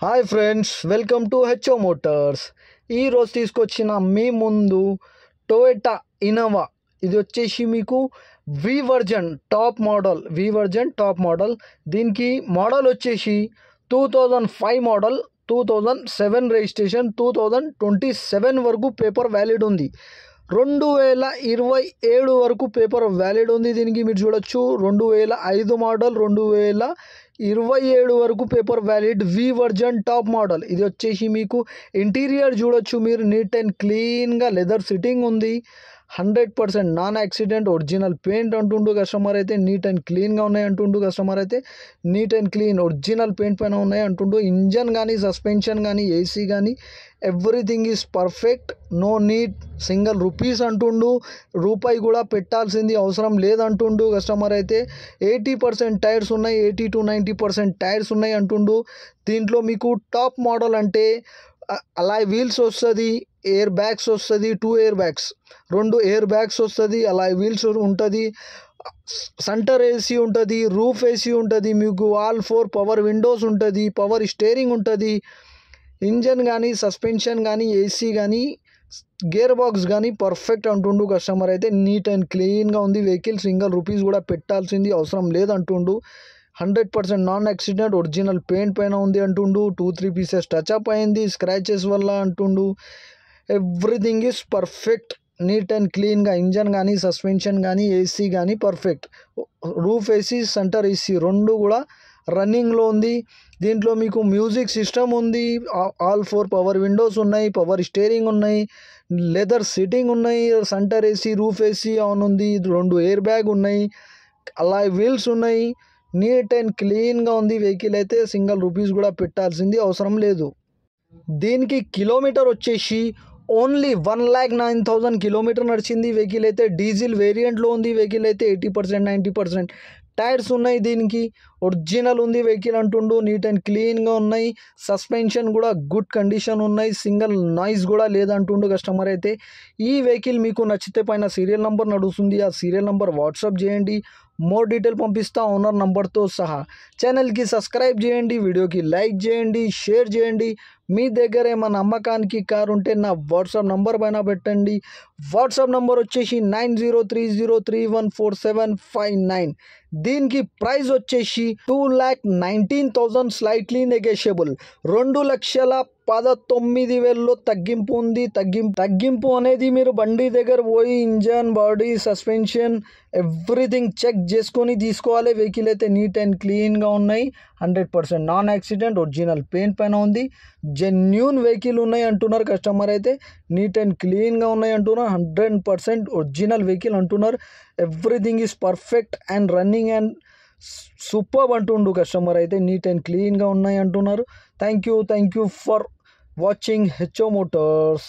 Hi friends, welcome to HO Motors. ఈరోజు తీసుకొచ్చిన మీ ముందు టొయోటా ఇన్నోవా. ఇది వచ్చేసి మీకు వి వర్జన్ టాప్ మోడల్. దీనికి మోడల్ వచ్చేసి 2005 మోడల్, 2007 రిజిస్ట్రేషన్, 2027 వరకు పేపర్ వ్యాలిడ్ ఉంది. 2027 వరకు పేపర్ వ్యాలిడ్ ఉంది. దీనికి మీరు చూడొచ్చు 2005 మోడల్, 2027 వరకు paper valid V version top model. ఇది వచ్చేసి మీకు ఇంటీరియర్ చూడొచ్చు మీరు, నీట్ అండ్ క్లీన్గా లెదర్ సిట్టింగ్ ఉంది. 100% నాన్ యాక్సిడెంట్, ఒరిజినల్ పెయింట్ అంటుండు కస్టమర్ అయితే. నీట్ అండ్ క్లీన్గా ఉన్నాయి అంటుండు కస్టమర్ అయితే. Neat and clean original paint పైన ఉన్నాయి అంటుండు. ఇంజన్ కానీ, సస్పెన్షన్ కానీ, ఏసీ కానీ everything is perfect. No need single rupees అంటుండు. రూపాయి కూడా పెట్టాల్సింది అవసరం లేదంటుండు కస్టమర్ అయితే. 80% టైర్స్ ఉన్నాయి, 80 to 90% టైర్స్ ఉన్నాయి అంటుండు. దీంట్లో మీకు టాప్ మోడల్ అంటే అలాయ్ వీల్స్ వస్తుంది, ఎయిర్ బ్యాగ్స్ వస్తుంది, 2 ఎయిర్ బ్యాగ్స్, 2 ఎయిర్ బ్యాగ్స్ వస్తుంది, అలాయ్ వీల్స్ ఉంటుంది, సెంటర్ ఏసీ ఉంటుంది, రూఫ్ ఏసీ ఉంటుంది, మీకు ఆల్ 4 పవర్ విండోస్ ఉంటుంది, పవర్ స్టీరింగ్ ఉంటుంది. ఇంజన్ కానీ, సస్పెన్షన్ కానీ, ఏసీ కానీ, గేర్ బాక్స్ కానీ పర్ఫెక్ట్ అంటుండు కస్టమర్ అయితే. నీట్ అండ్ క్లీన్గా ఉంది వెహికల్. సింగిల్ రూపీస్ కూడా పెట్టాల్సింది అవసరం లేదంటుండు. 100% నాన్ యాక్సిడెంట్, ఒరిజినల్ పెయింట్ పైన ఉంది అంటుండు. 2-3 పీసెస్ టచ్అప్ అయింది స్క్రాచెస్ వల్ల అంటుండు. Everything is perfect, neat and క్లీన్గా. ఇంజన్ కానీ, సస్పెన్షన్ కానీ, ఏసీ కానీ perfect. Roof AC, centre AC 2 కూడా రన్నింగ్లో ఉంది. దీంట్లో మీకు మ్యూజిక్ సిస్టమ్ ఉంది, ఆల్ 4 పవర్ విండోస్ ఉన్నాయి, పవర్ స్టీరింగ్ ఉన్నాయి, లెదర్ సిట్టింగ్ ఉన్నాయి, centre AC, roof AC on ఉంది, 2 ఎయిర్ బ్యాగ్ ఉన్నాయి, అలాయ్ వీల్స్ ఉన్నాయి. నీట్ అండ్ క్లీన్గా ఉంది వెహికల్ అయితే. సింగిల్ రూపీస్ కూడా పెట్టాల్సింది అవసరం లేదు. దీనికి కిలోమీటర్ వచ్చేసి ఓన్లీ 1,09,000 కిలోమీటర్ నడిచింది వెహికల్ అయితే. డీజిల్ వేరియంట్లో ఉంది వెహికల్ అయితే. 80% 90% టైర్స్ ఉన్నాయి. దీనికి ఒరిజినల్ ఉంది వెహికల్ అంటుండు. నీట్ అండ్ క్లీన్గా ఉన్నాయి. సస్పెన్షన్ కూడా గుడ్ కండిషన్ ఉన్నాయి. సింగిల్ నాయిస్ కూడా లేదంటుండు కస్టమర్ అయితే. ఈ వెహికల్ మీకు నచ్చితే పైన సీరియల్ నెంబర్ నడుస్తుంది, ఆ సీరియల్ నెంబర్ వాట్సాప్ చేయండి. మోర్ డీటెయిల్ పంపిస్తా ఓనర్ నెంబర్తో సహా. ఛానల్కి సబ్స్క్రైబ్ చేయండి, వీడియోకి లైక్ చేయండి, షేర్ చేయండి. మీ దగ్గర ఏమైనా అమ్మకానికి కారు ఉంటే నా వాట్సాప్ నంబర్ పైన పెట్టండి. వాట్సాప్ నంబర్ వచ్చేసి 9030314759. దీనికి ప్రైస్ వచ్చేసి 2,19,000 స్లైట్లీ నెగోషియబుల్. 2,19,000 తగ్గింపు ఉంది. తగ్గింపు అనేది మీరు బండి దగ్గర పోయి engine, body, suspension everything check చేసుకొని తీసుకోవాలి. వెహికల్ అయితే నీట్ అండ్ క్లీన్గా ఉన్నాయి. 100% నాన్ యాక్సిడెంట్, ఒరిజినల్ పెయింట్ పైన ఉంది. జెన్యూన్ వెహికల్ ఉన్నాయి అంటున్నారు కస్టమర్ అయితే. నీట్ అండ్ క్లీన్గా ఉన్నాయి అంటున్నారు. 100% ఒరిజినల్ వెహికల్ అంటున్నారు. Everything is perfect and running and super అంటుండు కస్టమర్ అయితే. నీట్ అండ్ క్లీన్గా ఉన్నాయి అంటున్నారు. Thank you for watching HO Motors.